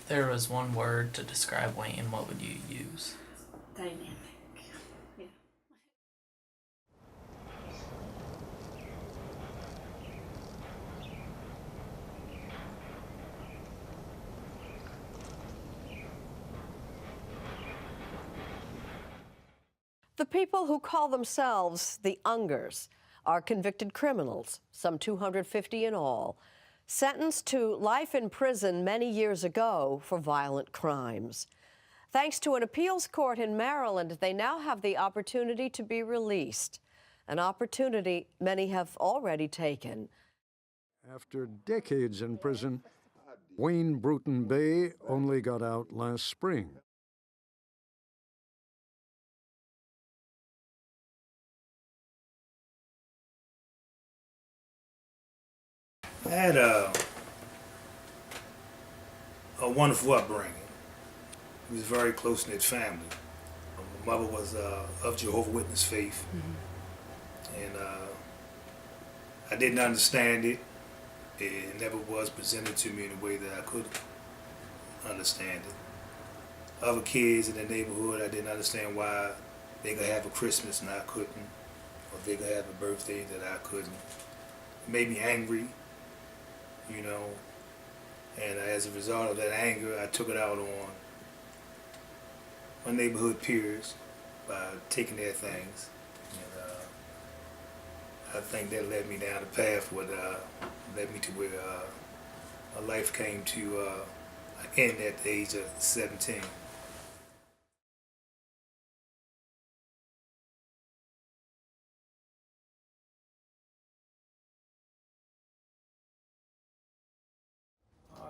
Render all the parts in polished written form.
If there was one word to describe Wayne, what would you use? Dynamic. Yeah. The people who call themselves the Ungers are convicted criminals, some 250 in all, sentenced to life in prison many years ago for violent crimes. Thanks to an appeals court in Maryland, they now have the opportunity to be released, an opportunity many have already taken. After decades in prison, Wayne Brewton Bay only got out last spring. I had a wonderful upbringing. It was a very close-knit family. My mother was of Jehovah's Witness faith, and I didn't understand it. It never was presented to me in a way that I could understand it. Other kids in the neighborhood, I didn't understand why they could have a Christmas and I couldn't, or they could have a birthday that I couldn't. It made me angry, you know, and as a result of that anger, I took it out on my neighborhood peers by taking their things. And I think that led me down the path where led me to where my life came to an end at the age of 17.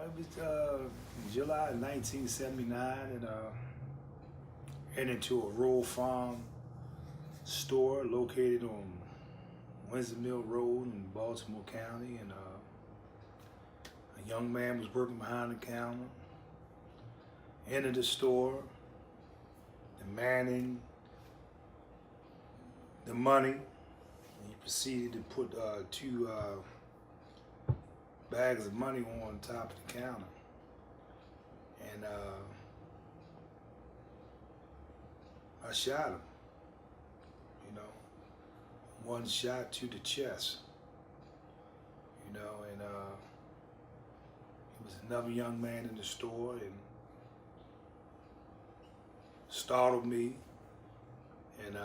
It was July 1979, and headed into a rural farm store located on Windsor Mill Road in Baltimore County, and a young man was working behind the counter, entered the store, demanding the money. And he proceeded to put two bags of money on top of the counter. And I shot him, you know, one shot to the chest, you know, and there was another young man in the store and startled me, and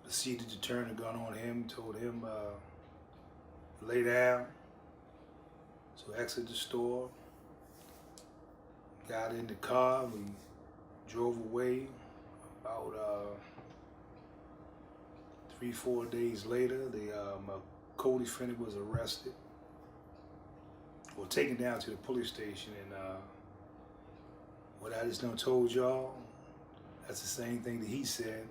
proceeded to turn the gun on him, told him lay down. So I exited the store, got in the car, we drove away. About 3-4 days later, my co-defendant was arrested, or taken down to the police station, and what I just done told y'all, that's the same thing that he said,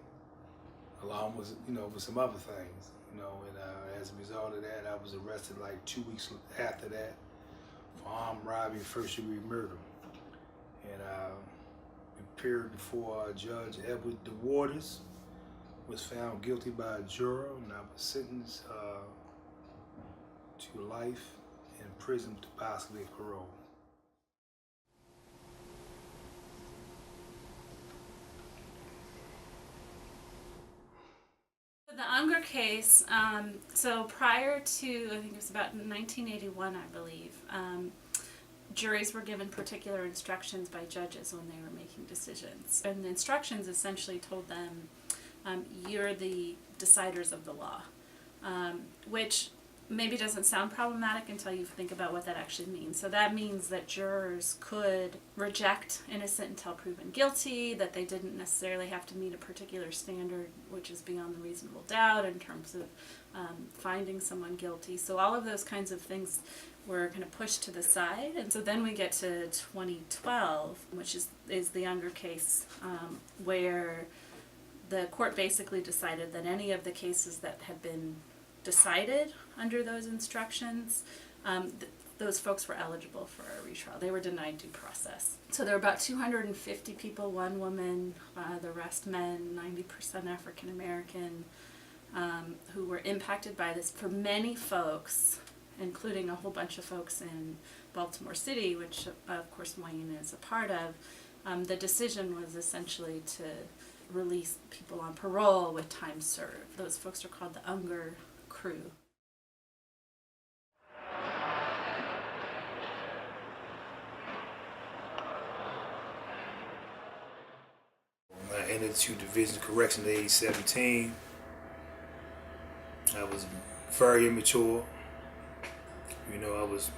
along with, you know, with some other things, you know, and as a result of that, I was arrested like 2 weeks after that for armed robbery and first-degree murder. And appeared before Judge Edward DeWaters, was found guilty by a juror, and I was sentenced to life in prison to possibly parole. The Unger case, so prior to, I think it was about 1981, I believe, juries were given particular instructions by judges when they were making decisions. And the instructions essentially told them, you're the deciders of the law, which maybe doesn't sound problematic until you think about what that actually means. So that means that jurors could reject innocent until proven guilty, that they didn't necessarily have to meet a particular standard, which is beyond the reasonable doubt in terms of finding someone guilty. So all of those kinds of things were kind of pushed to the side. And so then we get to 2012, which is the Unger case, where the court basically decided that any of the cases that had been decided under those instructions, those folks were eligible for a retrial. They were denied due process. So there were about 250 people, one woman, the rest men, 90% African American, who were impacted by this. For many folks, including a whole bunch of folks in Baltimore City, which of course Wayne is a part of, the decision was essentially to release people on parole with time served. Those folks are called the Unger Crew. I entered to Division of Correction at age 17. I was very immature. You know, I was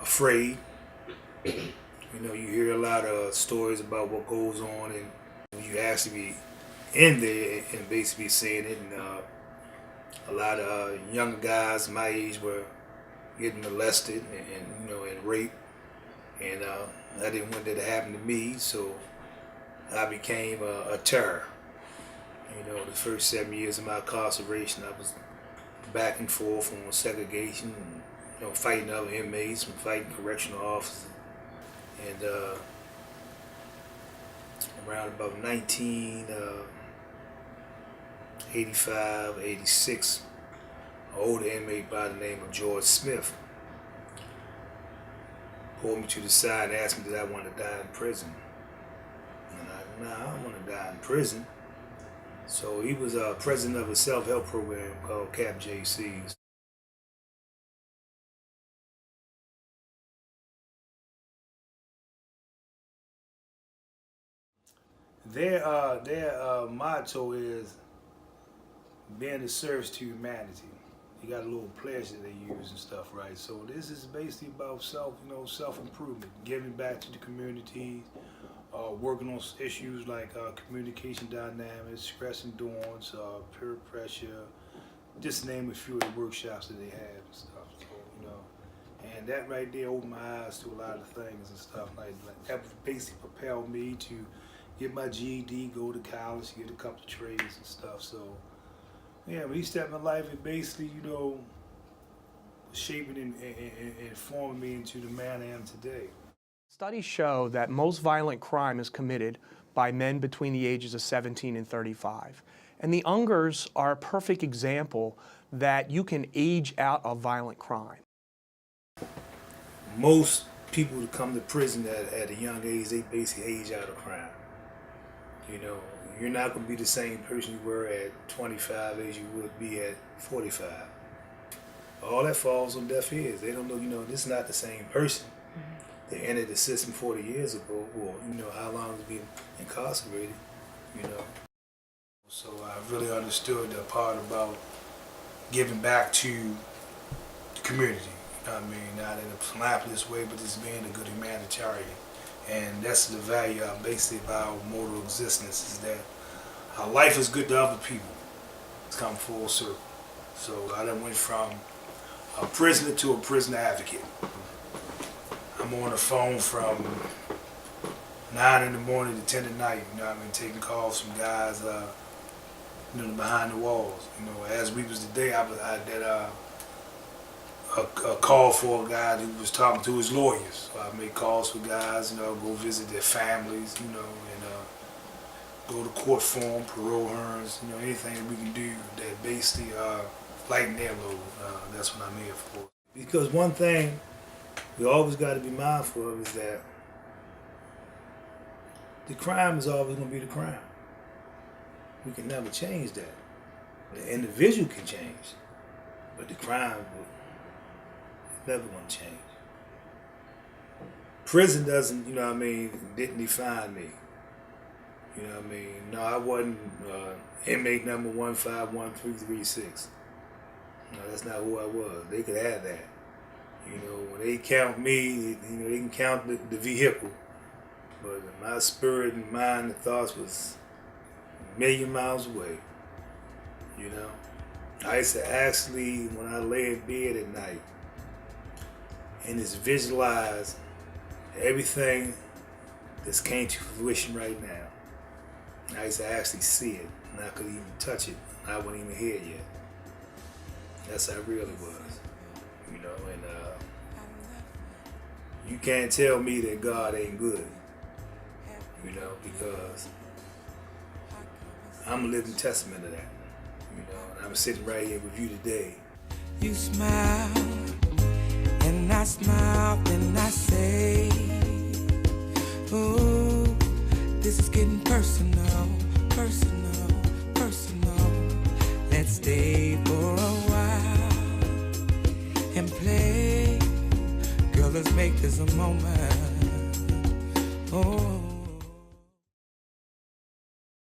afraid. You know, you hear a lot of stories about what goes on, and when you actually be in there and basically seeing it, and a lot of younger guys my age were getting molested and you know, and raped, and I didn't want that to happen to me, so I became a terror. You know, the first 7 years of my incarceration, I was back and forth on segregation, and, you know, fighting other inmates and fighting correctional officers. And around about 1985, 86, an older inmate by the name of George Smith pulled me to the side and asked me did I want to die in prison. And I don't want to die in prison. So he was president of a self-help program called CAP JCs. Their motto is being a service to humanity. You got a little pledge that they use and stuff, right? So this is basically about self-improvement, giving back to the community, working on issues like communication dynamics, stress endurance, peer pressure, just name a few of the workshops that they have and stuff. So, you know, and that right there opened my eyes to a lot of things and stuff like that. Basically propelled me to get my GED, go to college, get a couple of trades and stuff. So, yeah, when each step in my life, it basically, you know, shaping and forming me into the man I am today. Studies show that most violent crime is committed by men between the ages of 17 and 35. And the Ungers are a perfect example that you can age out of violent crime. Most people who come to prison at a young age, they basically age out of crime. You know, you're not going to be the same person you were at 25 as you would be at 45. All that falls on deaf ears. They don't know, you know, this is not the same person. They entered the system 40 years ago, or, you know, how long has been incarcerated, you know. So I really understood the part about giving back to the community. You know what I mean? Not in a philanthropist way, but just being a good humanitarian. And that's the value basically of our motto of existence, is that our life is good to other people. It's come full circle. So I done went from a prisoner to a prisoner advocate. I'm on the phone from 9 in the morning to 10 at night, you know what I mean, taking calls from guys, you know, behind the walls. You know, as we was today, I did a call for a guy who was talking to his lawyers. So I make calls for guys, you know, go visit their families, you know, and go to court for them, parole hearings, you know, anything that we can do that basically lighten their load. That's what I'm here for. Because one thing we always got to be mindful of is that the crime is always going to be the crime. We can never change that. The individual can change, but the crime is never going to change. Prison doesn't, you know what I mean, didn't define me. You know what I mean? No, I wasn't inmate number 151336. No, that's not who I was. They could have that. You know, when they count me, you know, they can count the vehicle. But my spirit and mind and thoughts was a million miles away. You know? I used to actually, when I lay in bed at night, and just visualize everything that's came to fruition right now. I used to actually see it, and I couldn't even touch it. I wasn't even here yet. That's how it really was. You know, and you can't tell me that God ain't good, you know, because I'm a living testament of that, you know, and I'm sitting right here with you today. You smile, and I I smile, then I say, ooh, this is getting personal, personal, personal. Let's stay for a while and play. Girl, let's make this a moment. Oh.